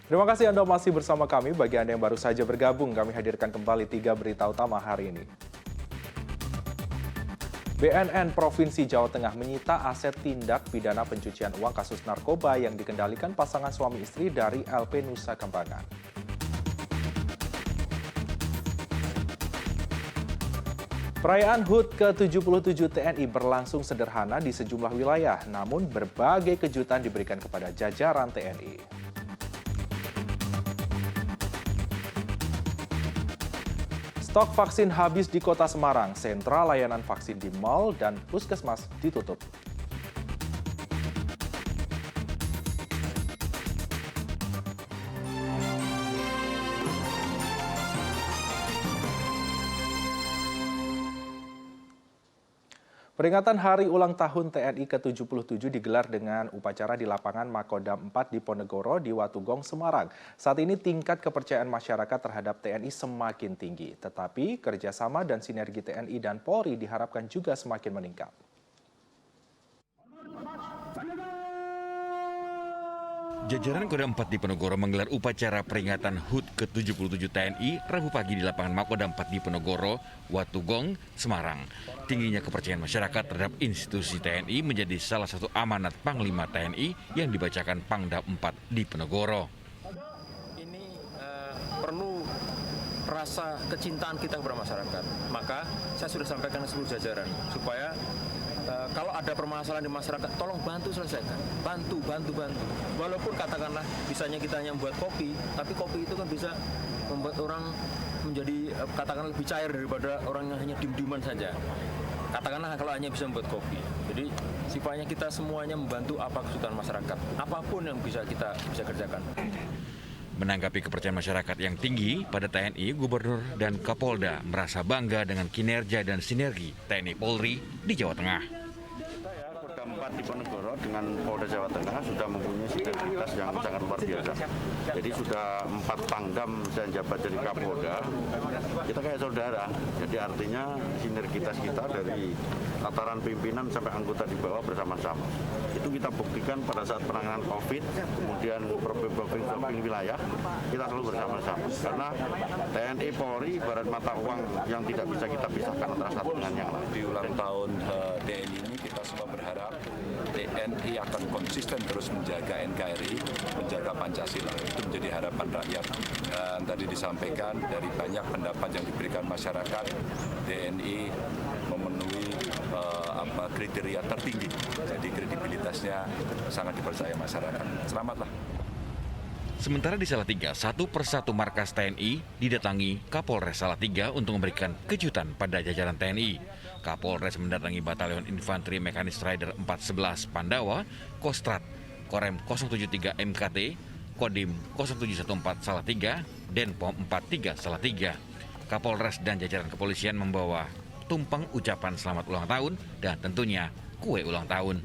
Terima kasih Anda masih bersama kami. Bagi Anda yang baru saja bergabung, kami hadirkan kembali 3 berita utama hari ini. BNN Provinsi Jawa Tengah menyita aset tindak pidana pencucian uang kasus narkoba yang dikendalikan pasangan suami istri dari LP Nusa Kambangan. Perayaan HUT ke-77 TNI berlangsung sederhana di sejumlah wilayah, namun berbagai kejutan diberikan kepada jajaran TNI. Stok vaksin habis di Kota Semarang, sentra layanan vaksin di mal dan puskesmas ditutup. Peringatan Hari Ulang Tahun TNI ke-77 digelar dengan upacara di lapangan Makodam 4 di Ponegoro di Watugong, Semarang. Saat ini tingkat kepercayaan masyarakat terhadap TNI semakin tinggi, tetapi kerjasama dan sinergi TNI dan Polri diharapkan juga semakin meningkat. Jajaran Kodam 4 di Ponegoro menggelar upacara peringatan HUT ke-77 TNI Rabu pagi di lapangan Makodam 4 di Ponegoro, Watugong, Semarang. Tingginya kepercayaan masyarakat terhadap institusi TNI menjadi salah satu amanat Panglima TNI yang dibacakan Pangdam 4 di Ponegoro. Ini perlu rasa kecintaan kita kepada masyarakat. Maka saya sudah sampaikan ke seluruh jajaran supaya kalau ada permasalahan di masyarakat, tolong bantu selesaikan. Bantu. Walaupun katakanlah misalnya kita hanya membuat kopi, tapi kopi itu kan bisa membuat orang menjadi katakanlah lebih cair daripada orang yang hanya diem-dieman saja. Katakanlah kalau hanya bisa membuat kopi. Jadi sifatnya kita semuanya membantu apa kesulitan masyarakat. Apapun yang bisa kita kerjakan. Menanggapi kepercayaan masyarakat yang tinggi pada TNI, Gubernur dan Kapolda merasa bangga dengan kinerja dan sinergi TNI Polri di Jawa Tengah. Kodam 4 di Ponegoro dengan Polda Jawa Tengah sudah mempunyai sinergitas yang sangat luar biasa. Jadi sudah 4 Pangdam dan jabat jadi Kapolda, kita kayak saudara. Jadi artinya sinergitas kita dari tataran pimpinan sampai anggota di bawah bersama-sama. Itu kita buktikan pada saat penanganan COVID, kemudian problem wilayah, kita selalu bersama-sama. Karena TNI Polri ibarat mata uang yang tidak bisa kita pisahkan antara satu dengan yang lain. Di ulang tahun TNI ini kita semua berharap TNI akan konsisten terus menjaga NKRI, menjaga Pancasila. Itu menjadi harapan rakyat. Dan tadi disampaikan dari banyak pendapat yang diberikan masyarakat, TNI memenuhi kriteria tertinggi. Jadi kredibilitasnya sangat dipercaya masyarakat. Selamatlah. Sementara di Salatiga, satu persatu markas TNI didatangi Kapolres Salatiga untuk memberikan kejutan pada jajaran TNI. Kapolres mendatangi Batalion Infanteri Mekanis Rider 411 Pandawa, Kostrat, Korem 073 MKT, Kodim 0714 Salatiga, Denpom 43 Salatiga. Kapolres dan jajaran kepolisian membawa tumpeng ucapan selamat ulang tahun dan tentunya kue ulang tahun.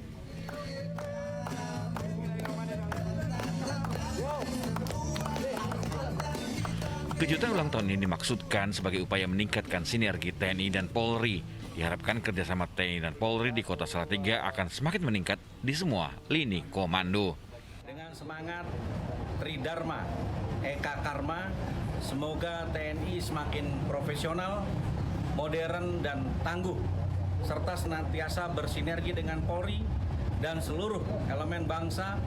Kejutan ulang tahun ini dimaksudkan sebagai upaya meningkatkan sinergi TNI dan Polri. Diharapkan kerjasama TNI dan Polri di Kota Salatiga akan semakin meningkat di semua lini komando. Dengan semangat Tridharma, Eka Karma, semoga TNI semakin profesional, modern dan tangguh, serta senantiasa bersinergi dengan Polri dan seluruh elemen bangsa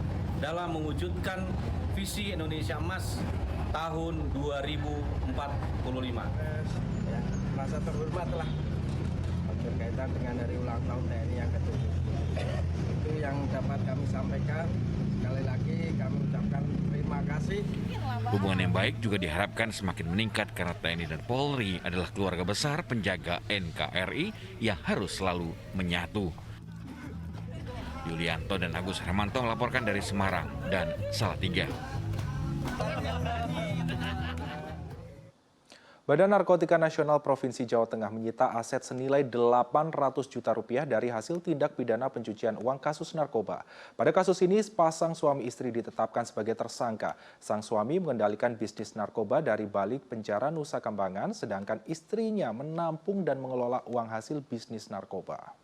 dalam mewujudkan visi Indonesia Emas tahun 2045. Merasa terhormat lah berkaitan dengan hari ulang tahun TNI yang ke-77. Itu yang dapat kami sampaikan. Sekali lagi kami ucapkan terima kasih. Hubungan yang baik juga diharapkan semakin meningkat karena TNI dan Polri adalah keluarga besar penjaga NKRI yang harus selalu menyatu. Yulianto dan Agus Hermanto melaporkan dari Semarang dan Salatiga. Badan Narkotika Nasional Provinsi Jawa Tengah menyita aset senilai 800 juta rupiah dari hasil tindak pidana pencucian uang kasus narkoba. Pada kasus ini, pasang suami istri ditetapkan sebagai tersangka. Sang suami mengendalikan bisnis narkoba dari balik penjara Nusa Kambangan, sedangkan istrinya menampung dan mengelola uang hasil bisnis narkoba.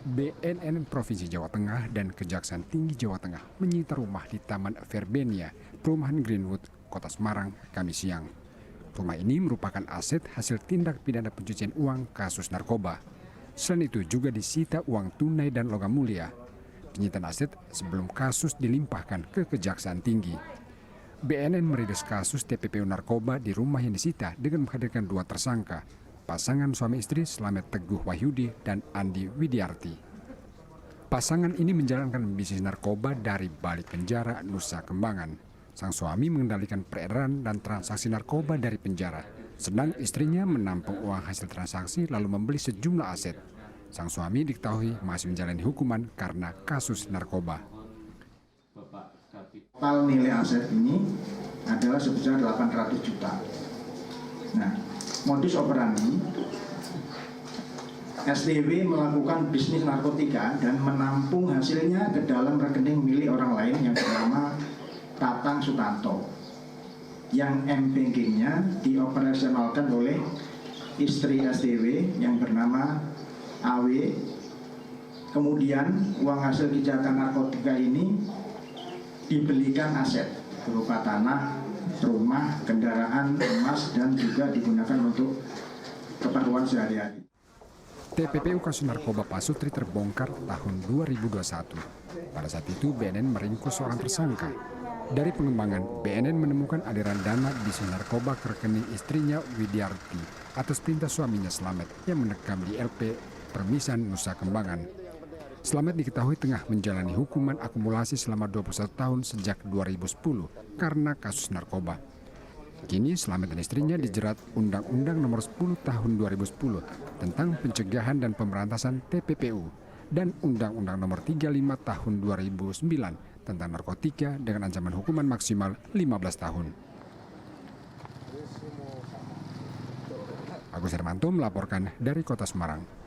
BNN Provinsi Jawa Tengah dan Kejaksaan Tinggi Jawa Tengah menyita rumah di Taman Verbenia, Perumahan Greenwood, Kota Semarang, Kamis siang. Rumah ini merupakan aset hasil tindak pidana pencucian uang kasus narkoba. Selain itu juga disita uang tunai dan logam mulia. Penyitaan aset sebelum kasus dilimpahkan ke Kejaksaan Tinggi. BNN merilis kasus TPPU narkoba di rumah yang disita dengan menghadirkan 2 tersangka, pasangan suami istri Slamet Teguh Wahyudi dan Andi Widiarti. Pasangan ini menjalankan bisnis narkoba dari balik penjara Nusa Kembangan. Sang suami mengendalikan peredaran dan transaksi narkoba dari penjara, sedang istrinya menampung uang hasil transaksi lalu membeli sejumlah aset. Sang suami diketahui masih menjalani hukuman karena kasus narkoba. Total nilai aset ini adalah sebesar 800 juta. Nah, modus operandi STW melakukan bisnis narkotika dan menampung hasilnya ke dalam rekening milik orang lain yang bernama Tatang Sutanto, yang m-bankingnya dioperasionalkan oleh istri STW yang bernama AW. Kemudian uang hasil kejahatan narkotika ini dibelikan aset berupa tanah, rumah, kendaraan, emas, dan juga digunakan untuk keperluan sehari-hari. TPPU kasus narkoba Pasutri terbongkar tahun 2021. Pada saat itu BNN meringkus seorang tersangka. Dari pengembangan, BNN menemukan aliran dana bisnis narkoba ke rekening istrinya Widiarti atas perintah suaminya Slamet yang menekam di LP Permisan Nusa Kembangan. Slamet diketahui tengah menjalani hukuman akumulasi selama 21 tahun sejak 2010 karena kasus narkoba. Kini Slamet dan istrinya dijerat Undang-Undang Nomor 10 Tahun 2010 tentang pencegahan dan pemberantasan TPPU dan Undang-Undang Nomor 35 Tahun 2009 tentang narkotika dengan ancaman hukuman maksimal 15 tahun. Agus Hermanto melaporkan dari Kota Semarang.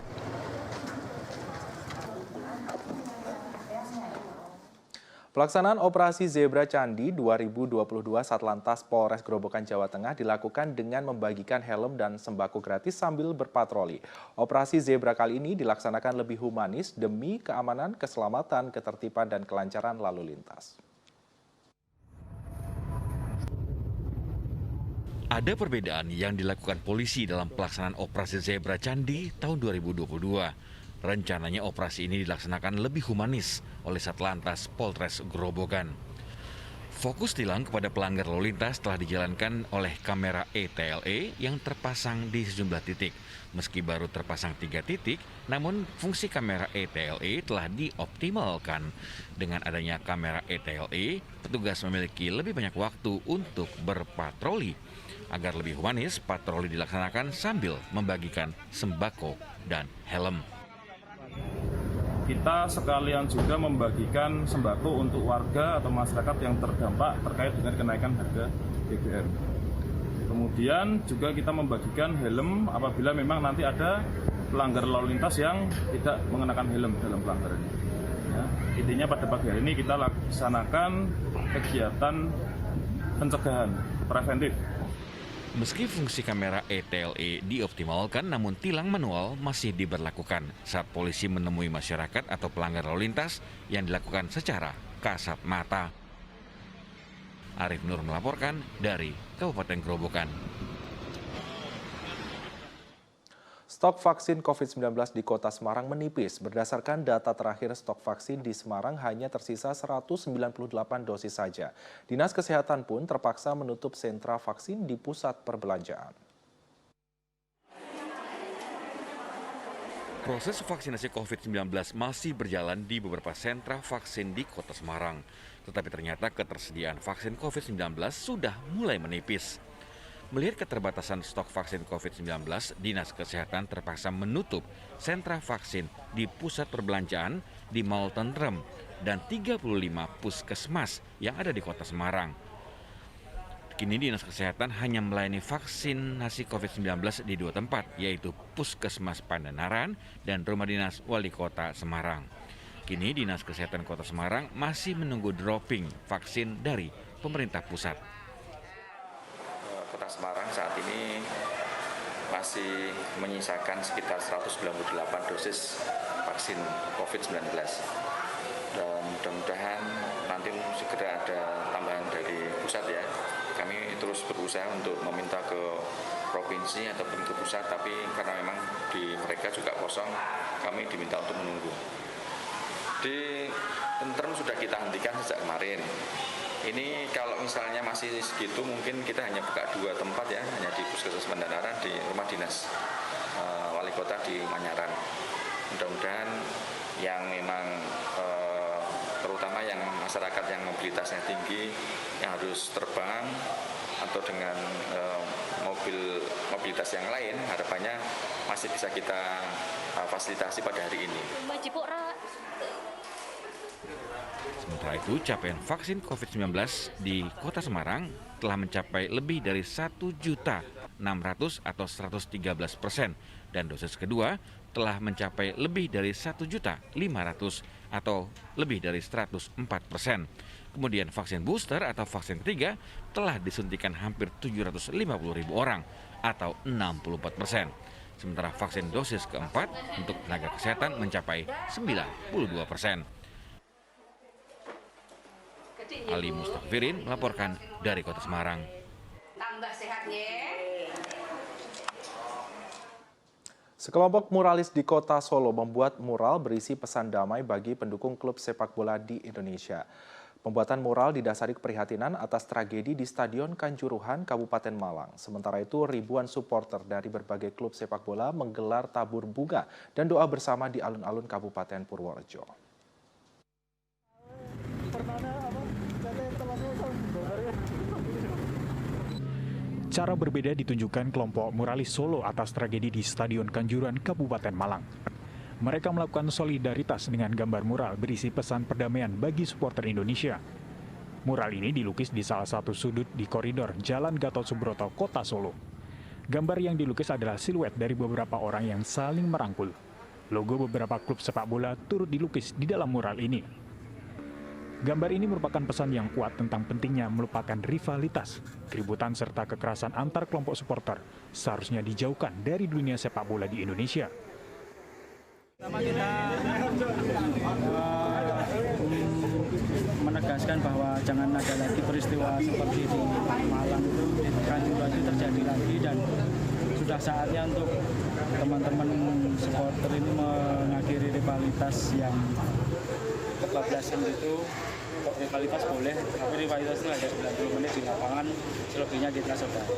Pelaksanaan Operasi Zebra Candi 2022 Satlantas Polres Grobogan, Jawa Tengah dilakukan dengan membagikan helm dan sembako gratis sambil berpatroli. Operasi Zebra kali ini dilaksanakan lebih humanis demi keamanan, keselamatan, ketertiban, dan kelancaran lalu lintas. Ada perbedaan yang dilakukan polisi dalam pelaksanaan Operasi Zebra Candi tahun 2022. Rencananya operasi ini dilaksanakan lebih humanis oleh Satlantas Polres Grobogan. Fokus tilang kepada pelanggar lalu lintas telah dijalankan oleh kamera ETLE yang terpasang di sejumlah titik. Meski baru terpasang 3 titik, namun fungsi kamera ETLE telah dioptimalkan. Dengan adanya kamera ETLE, petugas memiliki lebih banyak waktu untuk berpatroli. Agar lebih humanis, patroli dilaksanakan sambil membagikan sembako dan helm. Kita sekalian juga membagikan sembako untuk warga atau masyarakat yang terdampak terkait dengan kenaikan harga BBM. Kemudian juga kita membagikan helm apabila memang nanti ada pelanggar lalu lintas yang tidak mengenakan helm dalam pelanggarannya. Ya, intinya pada pagi hari ini kita laksanakan kegiatan pencegahan preventif. Meski fungsi kamera ETLE dioptimalkan, namun tilang manual masih diberlakukan saat polisi menemui masyarakat atau pelanggar lalu lintas yang dilakukan secara kasat mata. Arif Nur melaporkan dari Kabupaten Grobogan. Stok vaksin COVID-19 di Kota Semarang menipis. Berdasarkan data terakhir, stok vaksin di Semarang hanya tersisa 198 dosis saja. Dinas Kesehatan pun terpaksa menutup sentra vaksin di pusat perbelanjaan. Proses vaksinasi COVID-19 masih berjalan di beberapa sentra vaksin di Kota Semarang. Tetapi ternyata ketersediaan vaksin COVID-19 sudah mulai menipis. Melihat keterbatasan stok vaksin COVID-19, Dinas Kesehatan terpaksa menutup sentra vaksin di pusat perbelanjaan di Mall Tentrem dan 35 puskesmas yang ada di Kota Semarang. Kini Dinas Kesehatan hanya melayani vaksinasi COVID-19 di 2 tempat, yaitu Puskesmas Pandanaran dan Rumah Dinas Wali Kota Semarang. Kini Dinas Kesehatan Kota Semarang masih menunggu dropping vaksin dari pemerintah pusat. Kota Semarang saat ini masih menyisakan sekitar 198 dosis vaksin COVID-19. Dan mudah-mudahan nanti segera ada tambahan dari pusat ya. Kami terus berusaha untuk meminta ke provinsi ataupun ke pusat, tapi karena memang di mereka juga kosong, kami diminta untuk menunggu. Di tentrem sudah kita hentikan sejak kemarin. Ini kalau misalnya masih segitu, mungkin kita hanya buka 2 tempat ya, hanya di Puskesmas Pandanaran, di rumah dinas wali kota di Manyaran. Mudah-mudahan yang memang terutama yang masyarakat yang mobilitasnya tinggi, yang harus terbang atau dengan mobilitas yang lain, harapannya masih bisa kita fasilitasi pada hari ini. Sementara itu, capaian vaksin COVID-19 di Kota Semarang telah mencapai lebih dari 1.600.000 atau 113%, dan dosis kedua telah mencapai lebih dari 1.500.000 atau lebih dari 104%. Kemudian vaksin booster atau vaksin ketiga telah disuntikan hampir 750.000 orang atau 64%. Sementara vaksin dosis keempat untuk tenaga kesehatan mencapai 92%. Ali Mustafirin melaporkan dari Kota Semarang. Tambah sehat ya. Sekelompok muralis di Kota Solo membuat mural berisi pesan damai bagi pendukung klub sepak bola di Indonesia. Pembuatan mural didasari keprihatinan atas tragedi di Stadion Kanjuruhan, Kabupaten Malang. Sementara itu, ribuan supporter dari berbagai klub sepak bola menggelar tabur bunga dan doa bersama di alun-alun Kabupaten Purworejo. Cara berbeda ditunjukkan kelompok muralis Solo atas tragedi di Stadion Kanjuruhan, Kabupaten Malang. Mereka melakukan solidaritas dengan gambar mural berisi pesan perdamaian bagi supporter Indonesia. Mural ini dilukis di salah satu sudut di koridor Jalan Gatot Subroto, Kota Solo. Gambar yang dilukis adalah siluet dari beberapa orang yang saling merangkul. Logo beberapa klub sepak bola turut dilukis di dalam mural ini. Gambar ini merupakan pesan yang kuat tentang pentingnya melupakan rivalitas, keributan serta kekerasan antar kelompok supporter seharusnya dijauhkan dari dunia sepak bola di Indonesia. Pertama kita menegaskan bahwa jangan ada lagi peristiwa seperti di Malang itu, di Kanjuruhan itu terjadi lagi, dan sudah saatnya untuk teman-teman supporter ini mengakhiri rivalitas yang kebablasan itu. Rivalitas boleh, tapi rivalitas itu ada 90 menit di lapangan, selebihnya kita saudara.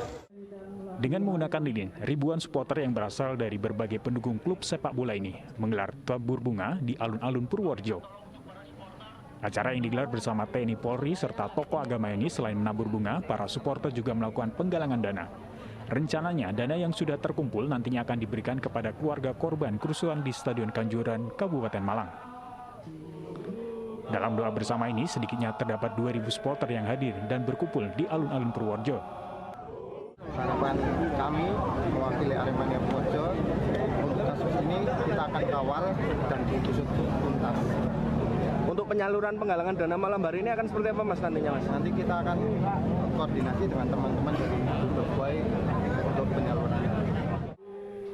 Dengan menggunakan lilin, ribuan supporter yang berasal dari berbagai pendukung klub sepak bola ini menggelar tabur bunga di alun-alun Purworejo. Acara yang digelar bersama TNI Polri serta tokoh agama ini selain menabur bunga, para supporter juga melakukan penggalangan dana. Rencananya, dana yang sudah terkumpul nantinya akan diberikan kepada keluarga korban kerusuhan di Stadion Kanjuruhan, Kabupaten Malang. Dalam doa bersama ini, sedikitnya terdapat 2.000 supporter yang hadir dan berkumpul di alun-alun Purworejo. Harapan kami mewakili Aremania Purworejo, untuk kasus ini kita akan kawal dan diusut tuntas. Untuk penyaluran penggalangan dana malam hari ini akan seperti apa Mas nantinya Mas? Nanti kita akan koordinasi dengan teman-teman dari Dubai untuk penyaluran.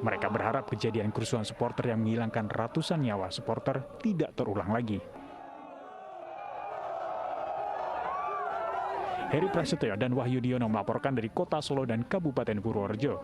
Mereka berharap kejadian kerusuhan supporter yang menghilangkan ratusan nyawa supporter tidak terulang lagi. Heri Prasetyo dan Wahyu Diono melaporkan dari Kota Solo dan Kabupaten Purworejo.